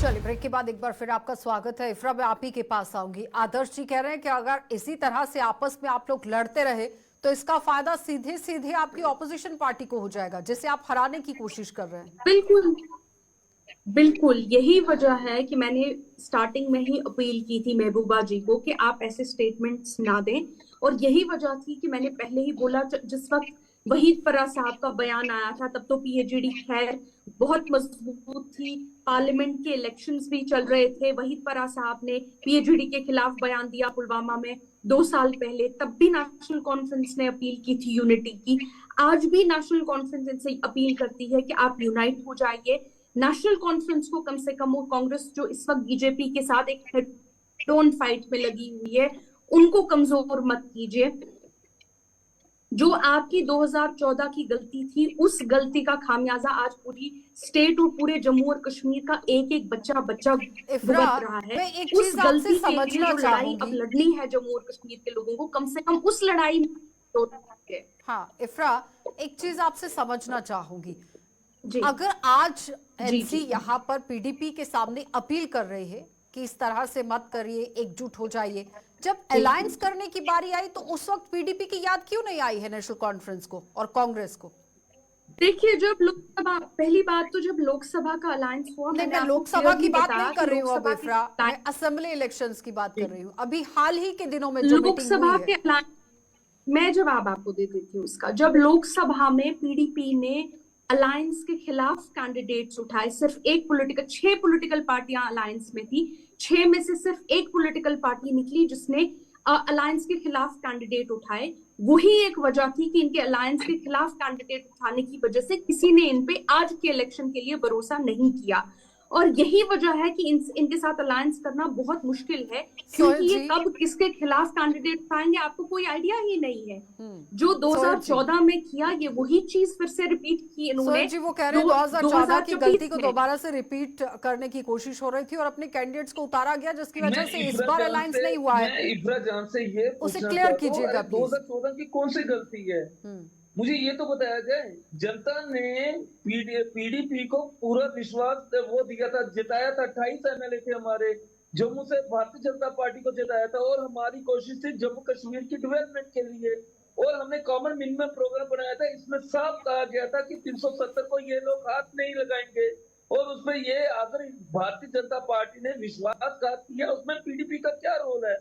चलिए ब्रेक के बाद एक बार फिर आपका स्वागत है। इफ्रा, मैं आप ही के पास आऊंगी। आदर्श जी कह रहे हैं कि अगर इसी तरह से आपस में आप लोग लड़ते रहे तो इसका फायदा सीधे सीधे आपकी ऑपोजिशन पार्टी को हो जाएगा, जिसे आप हराने की कोशिश कर रहे हैं। बिल्कुल बिल्कुल, यही वजह है कि मैंने स्टार्टिंग में ही अपील की थी महबूबा जी को कि आप ऐसे स्टेटमेंट्स ना दें। और यही वजह थी कि मैंने पहले ही बोला, जिस वक्त वहीद परा साहब का बयान आया था तब तो पीएचडी खैर बहुत मजबूत थी, पार्लियामेंट के इलेक्शंस भी चल रहे थे। वहीद परा साहब ने पीएचडी के खिलाफ बयान दिया पुलवामा में 2 साल पहले, तब भी नेशनल कॉन्फ्रेंस ने अपील की थी यूनिटी की। आज भी नेशनल कॉन्फ्रेंस इनसे अपील करती है कि आप यूनाइट हो जाइए। नेशनल कॉन्फ्रेंस को कम से कम, वो कांग्रेस जो इस वक्त बीजेपी के साथ एक हेड ऑन फाइट में लगी हुई है, उनको कमजोर मत कीजिए। जो आपकी 2014 की गलती थी, उस गलती का खामियाजा आज पूरी स्टेट और पूरे जम्मू और कश्मीर का एक एक बच्चा भुगत रहा है। मैं एक उस चीज आपसे गलती के लिए समझना जो लड़ाई अब चाहूंगी। लड़नी है जम्मू और कश्मीर के लोगों को, कम से कम उस लड़ाई में हाँ इफ्रा, एक चीज आपसे समझना चाहूंगी। जी अगर आज जी एनसी जी यहाँ पर पीडीपी के सामने अपील कर रही है कि इस तरह से मत करिए, एकजुट हो जाइए, जब जी अलायंस करने की बारी आई तो उस वक्त पीडीपी की याद क्यों नहीं आई है नेशनल कॉन्फ्रेंस को और कांग्रेस को? देखिए, जब लोकसभा, पहली बात तो जब लोकसभा का अलायंस हुआ, नहीं, मैंने मैं आपको लोकसभा की क्लियरली बात बताया नहीं कि कर रही हूँ अब लोकसभा की इफ्रा, मैं असेंबली इलेक्शंस की बात कर रही हूँ। अभी हाल ही के दिनों में जो मीटिंग लोकसभा हुई है। के अलायंस, मैं जवाब आपको दे देती हूँ इसका। जब लोकसभा में पीडीपी ने अलायंस के खिलाफ कैंडिडेट्स उठाए, सिर्फ एक पॉलिटिकल, 6 पॉलिटिकल पार्टियां अलायंस में थी, 6 में से सिर्फ एक पॉलिटिकल पार्टी निकली जिसने अलायंस के खिलाफ कैंडिडेट उठाए। वही एक वजह थी कि इनके अलायंस के खिलाफ कैंडिडेट उठाने की वजह से किसी ने इन पे आज के इलेक्शन के लिए भरोसा नहीं किया। और यही वजह है कि इनके साथ अलायंस करना बहुत मुश्किल है, सोहेल क्योंकि ये जी, कब किसके खिलाफ कैंडिडेट उठाएंगे आपको कोई आइडिया ही नहीं है। जो सोहेल जी, 2014 में किया, ये वही चीज फिर से रिपीट की इन्होंने। सोहेल जी वो कह रहे हैं 2014 की गलती 2024 को में दोबारा से रिपीट करने की कोशिश हो रही थी और अपने कैंडिडेट्स को उतारा गया, जिसकी मैं वजह से इस इब्रा बार जान अलायंस से नहीं हुआ है। मैं इब्रा जान से ये उसे पूछना क्लियर चाहता हूँ, कीजिएगा अरे प्लीज। 2014 की कौन सी गलती है? मुझे ये तो बताया जाए। जनता ने पीडीपी को पूरा विश्वास वो दिया था, जिताया था। 28 एमएलए थे हमारे। जम्मू से भारतीय जनता पार्टी को जिताया था और हमारी कोशिश थी जम्मू कश्मीर की डेवलपमेंट के लिए। और हमने कॉमन मिनिमम प्रोग्राम बनाया था। इसमें साफ कहा गया था कि 370 को ये लोग हाथ नहीं लगाएंगे। और उसमें ये, अगर भारतीय जनता पार्टी ने विश्वासघात किया, उसमें पीडीपी का क्या रोल है?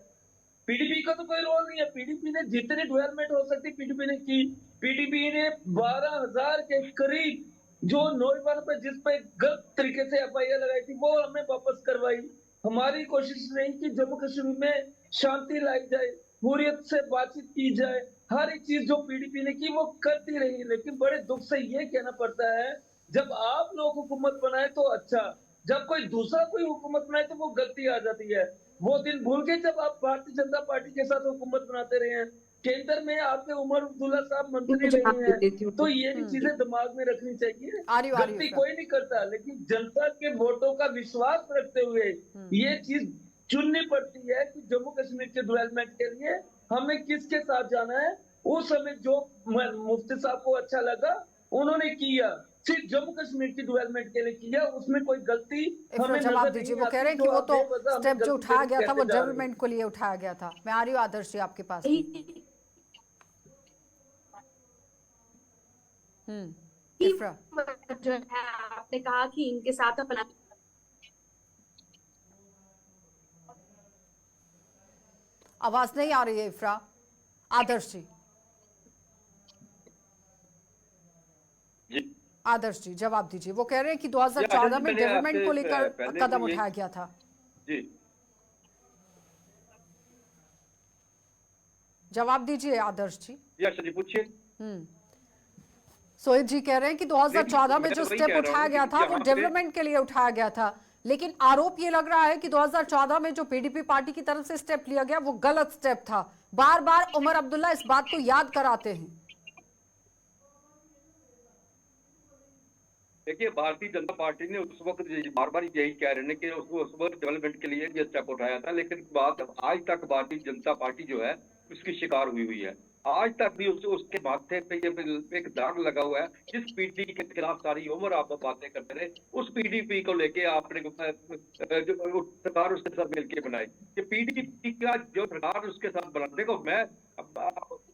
पीडीपी का तो कोई रोल नहीं है। पीडीपी ने जितनी डेवलपमेंट हो सकती पीडीपी ने की। पीडीपी ने 12,000 के करीब जो नौजवानों पर जिस पे गलत तरीके से एफआईआर लगाई थी, वो हमने वापस करवाई। हमारी कोशिश रही कि जम्मू कश्मीर में शांति लाई जाए, हुर्रियत से बातचीत की जाए। हर एक चीज जो पीडीपी ने की वो करती रही। लेकिन बड़े दुख से ये कहना पड़ता है, जब आप लोग हुकूमत बनाए तो अच्छा, जब कोई दूसरा कोई हुकूमत बनाए तो वो गलती आ जाती है। वो दिन भूल गए जब आप भारतीय जनता पार्टी के साथ हुकूमत बनाते रहे हैं। केंद्र में आपके उमर अब्दुल्ला साहब मंत्री मैं जवाब रहे दे हैं। देती हूँ। तो ये भी चीजें दिमाग में रखनी चाहिए। आ रही गलती इफ्रा। कोई नहीं करता, लेकिन जनता के वोटों का विश्वास रखते हुए ये चीज चुननी पड़ती है कि जम्मू कश्मीर के डेवलपमेंट के लिए हमें किसके साथ जाना है। उस समय जो मुफ्ती साहब को अच्छा लगा उन्होंने किया, सिर्फ जम्मू कश्मीर की डेवलपमेंट के लिए किया। उसमें कोई गलती इफ्रा हमें जवाब नजर दीजिए। नहीं वो कह आती। रहे हैं जो कि वो आप तो बेवजह हमें स्टेप जो गलती उठाया पे गया था वो कहते जा रहे हैं। डेवलपमेंट को लिए उठाया गया था। मैं आ रही हूँ आदर्श जी आपके पास भी। इफ्रा, जो है, आपने कहा कि इनके साथ अपना, आवाज नहीं आ रही है इफ्रा। आदर्श जी, आदर्श जी जवाब दीजिए। वो कह रहे हैं कि 2014 में डेवलपमेंट को लेकर कदम उठाया गया था। जी, जवाब दीजिए आदर्श जी। जी पूछिए। सोहेल जी कह रहे हैं कि 2014 में मैं जो वही स्टेप कह रहा उठाया हूँ गया कि था वो यहाँ पे डेवलपमेंट के लिए उठाया गया था, लेकिन आरोप ये लग रहा है कि 2014 में जो पीडीपी पार्टी की तरफ से स्टेप लिया गया वो गलत स्टेप था। बार बार उमर अब्दुल्ला इस बात को याद कराते हैं। देखिए, भारतीय जनता पार्टी ने उस वक्त बार बार यही कह रहे हैं कि उस वक्त डेवलपमेंट के लिए ये स्टेप उठाया था, लेकिन बात आज तक भारतीय जनता पार्टी जो है उसकी शिकार हुई है। आज तक भी उसके माथे पे ये एक दाग लगा हुआ है। जिस पीडीपी के खिलाफ सारी उम्र आप बातें करते रहे, उस पीडीपी को लेके आपने जो सरकार उसके साथ मिलकर बनाई, ये पीडीपी का जो सरकार उसके साथ बनाने को मैं बहुत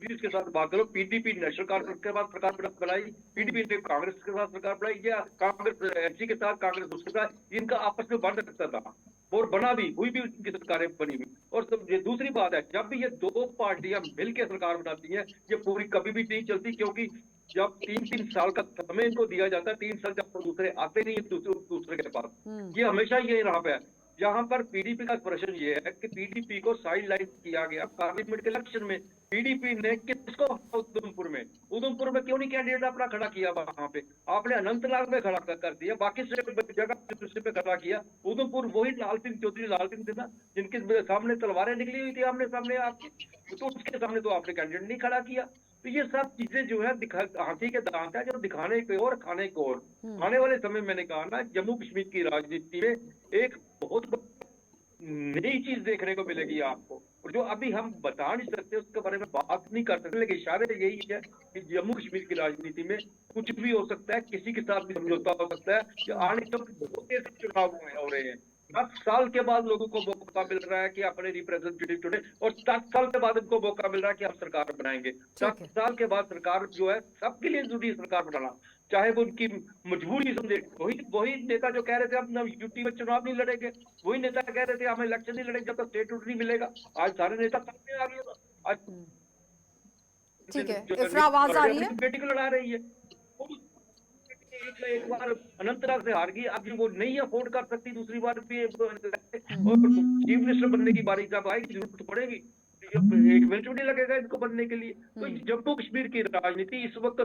उसके साथ बात करूं। पीडीपी नेशनल कॉन्फ्रेंस के साथ सरकार बनाई, पीडीपी ने कांग्रेस के साथ सरकार बनाई, या कांग्रेस एनसी के साथ, कांग्रेस उसके साथ, इनका आपस में बन सकता था और बना भी, हुई भी उनकी सरकारें बनी हुई। और ये दूसरी बात है, जब भी ये दो पार्टियां मिलकर सरकार बनाती हैं, ये पूरी कभी भी नहीं चलती, क्योंकि जब 3-3 साल का समय इनको दिया जाता है, 3 साल जब दूसरे आते नहीं है दूसरे के पास, ये हमेशा ये रहा है। यहाँ पर पीडीपी का प्रश्न ये है कि पीडीपी को साइड लाइन किया गया पार्लियामेंट के इलेक्शन में। पीडीपी ने किसको उधमपुर में क्यों नहीं कैंडिडेट अपना खड़ा किया? वहां पे आपने अनंतनाग में खड़ा कर दिया, बाकी जगह पे खड़ा किया। उधमपुर वही लाल सिंह थे ना, जिनके सामने तलवारें निकली हुई थी आमने सामने आपके, तो उसके सामने तो आपने कैंडिडेट नहीं खड़ा किया। तो ये सब चीजें जो है हाथी के दांत है, जो दिखाने को और खाने को और। आने वाले समय मैंने कहा ना, जम्मू कश्मीर की राजनीति में एक बहुत नई चीज देखने को मिलेगी आपको, और जो अभी हम बता नहीं सकते, उसके बारे में बात नहीं कर सकते, लेकिन इशारे यही है कि जम्मू कश्मीर की राजनीति में कुछ भी हो सकता है, किसी के साथ भी समझौता हो सकता है। जो आने के बहुत ऐसे चुनाव हो रहे हैं, 10 साल के बाद लोगों को मौका मिल रहा है कि अपने रिप्रेजेंटेटिव चुने, और 10 साल के बाद इनको मौका मिल रहा है कि हम सरकार बनाएंगे। 10 साल के बाद सरकार जो है सबके लिए जरूरी है सरकार बनाना, चाहे वो उनकी मजबूरी समझे। वही नेता जो कह रहे थे हम यूटी में चुनाव नहीं लड़ेंगे, वही नेता कह रहे थे हम इलेक्शन नहीं लड़ेंगे जब तक स्टेटहुड नहीं मिलेगा, आज सारे नेता सामने आ गए। आज ठीक है, इफ्रा आवाज आ रही है? बेटी को लड़ा रही है, एक बार अनंतनाग से हार गई, अब वो नहीं अफोर्ड कर सकती दूसरी बार भी, और चीफ मिनिस्टर बनने की बारी जब आएगी जरूरत पड़ेगी, एक मिनट भी नहीं लगेगा इनको बनने के लिए। तो जम्मू कश्मीर की राजनीति इस वक्त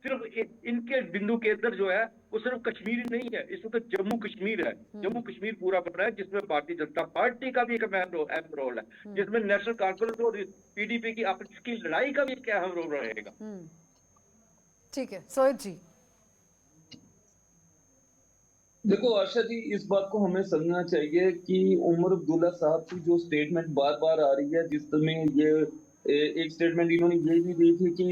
सिर्फ इनके बिंदु के अंदर जो है वो सिर्फ कश्मीर नहीं है, इस वक्त जम्मू कश्मीर है। जम्मू कश्मीर पूरा बन रहा है, जिसमें भारतीय जनता पार्टी का भी एक अहम रोल है, जिसमें नेशनल कॉन्फ्रेंस और पीडीपी की आपस की लड़ाई का भी एक अहम रोल रहेगा। ठीक है, सोहित जी। देखो आशा जी, इस बात को हमें समझना चाहिए कि उमर अब्दुल्ला साहब की जो स्टेटमेंट बार बार आ रही है, जिसमें ये एक स्टेटमेंट इन्होंने ये भी दी थी कि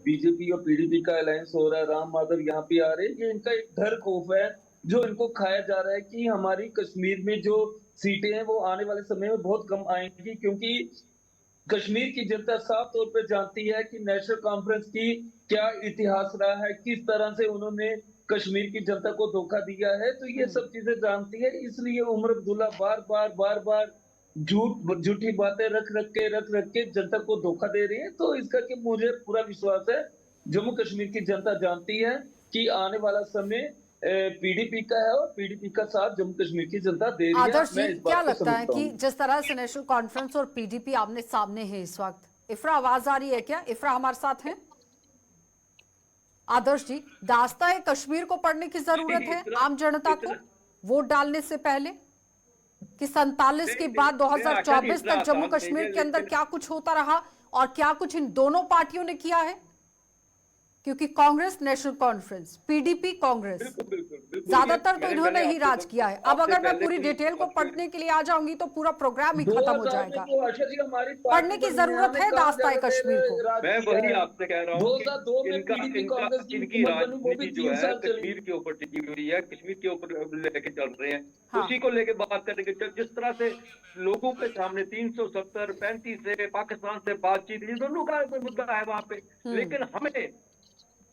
बीजेपी और पीडीपी का अलायंस हो रहा है, राम माधव यहाँ पे आ रहे हैं, ये इनका एक डर खौफ है जो इनको खाया जा रहा है कि हमारी कश्मीर में जो सीटें हैं वो आने वाले समय में बहुत कम आएंगी, क्योंकि कश्मीर की जनता साफ तौर पर जानती है कि नेशनल कॉन्फ्रेंस की क्या इतिहास रहा है, किस तरह से उन्होंने कश्मीर की जनता को धोखा दिया है। तो ये सब चीजें जानती है, इसलिए उमर अब्दुल्ला बार बार झूठी बातें रख के जनता को धोखा दे रही है। तो इसका कि मुझे पूरा विश्वास है जम्मू कश्मीर की जनता जानती है कि आने वाला समय पीडीपी का है, और पीडीपी का साथ जम्मू कश्मीर की जनता दे रही है। आदर्श जी, क्या लगता है कि जिस तरह से नेशनल कॉन्फ्रेंस और पीडीपी आमने सामने है इस वक्त, इफ्रा आवाज आ रही है क्या? इफ्रा हमारे साथ है? आदर्श जी, दास्ताए कश्मीर को पढ़ने की जरूरत है आम जनता को वोट डालने से पहले, कि 47 के बाद 2024 तक जम्मू कश्मीर के अंदर क्या कुछ होता रहा और क्या कुछ इन दोनों पार्टियों ने किया है, क्योंकि Congress national conference, PDP Congress, ज्यादातर तो इन्होंने ही राज किया है। अब अगर मैं पूरी डिटेल को पढ़ने के लिए आ जाऊंगी तो पूरा प्रोग्राम ही खत्म हो जाएगा। पढ़ने की जरूरत है दास्ताए कश्मीर को। मैं वही आपसे कह रहा हूँ कि इनकी राजनीति जो है कश्मीर के ऊपर टिकी हुई है, कश्मीर के ऊपर लेके चल रहे हैं। उसी को लेके बात करेंगे। जिस तरह से लोगों के सामने 370-35 से पाकिस्तान से बातचीत, ये दोनों का मुद्दा है वहां पे, लेकिन हमें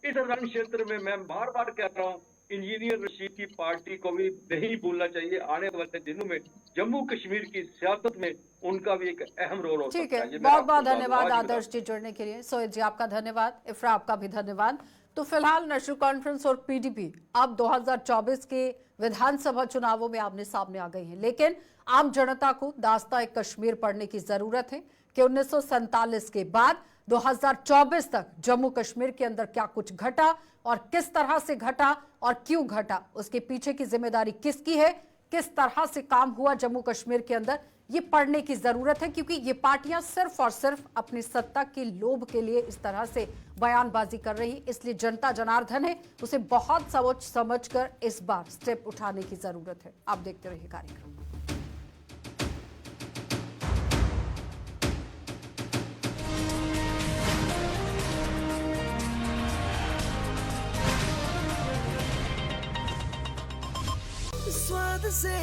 इस रण क्षेत्र में, मैं बार बार कह रहा हूँ, इंजीनियर रशीद की पार्टी को भी नहीं भूलना चाहिए। आने वाले दिनों में जम्मू कश्मीर की सियासत में उनका भी एक अहम रोल हो सकता है। ठीक है, बहुत बहुत धन्यवाद आदर्श जी जुड़ने के लिए। सोहित जी आपका धन्यवाद, इफ्रा आपका भी धन्यवाद। तो फिलहाल नेशनल कॉन्फ्रेंस और पीडीपी अब 2024 के विधानसभा चुनावों में आमने सामने आ गई हैं, लेकिन आम जनता को दास्ताए कश्मीर पढ़ने की जरूरत है कि 1947 के बाद 2024 तक जम्मू कश्मीर के अंदर क्या कुछ घटा और किस तरह से घटा और क्यों घटा, उसके पीछे की जिम्मेदारी किसकी है, किस तरह से काम हुआ जम्मू कश्मीर के अंदर, ये पढ़ने की जरूरत है। क्योंकि ये पार्टियां सिर्फ और सिर्फ अपनी सत्ता के लोभ के लिए इस तरह से बयानबाजी कर रही, इसलिए जनता जनार्दन है, उसे बहुत सोच समझकर इस बार स्टेप उठाने की जरूरत है। आप देखते रहिए कार्यक्रम। स्वाद से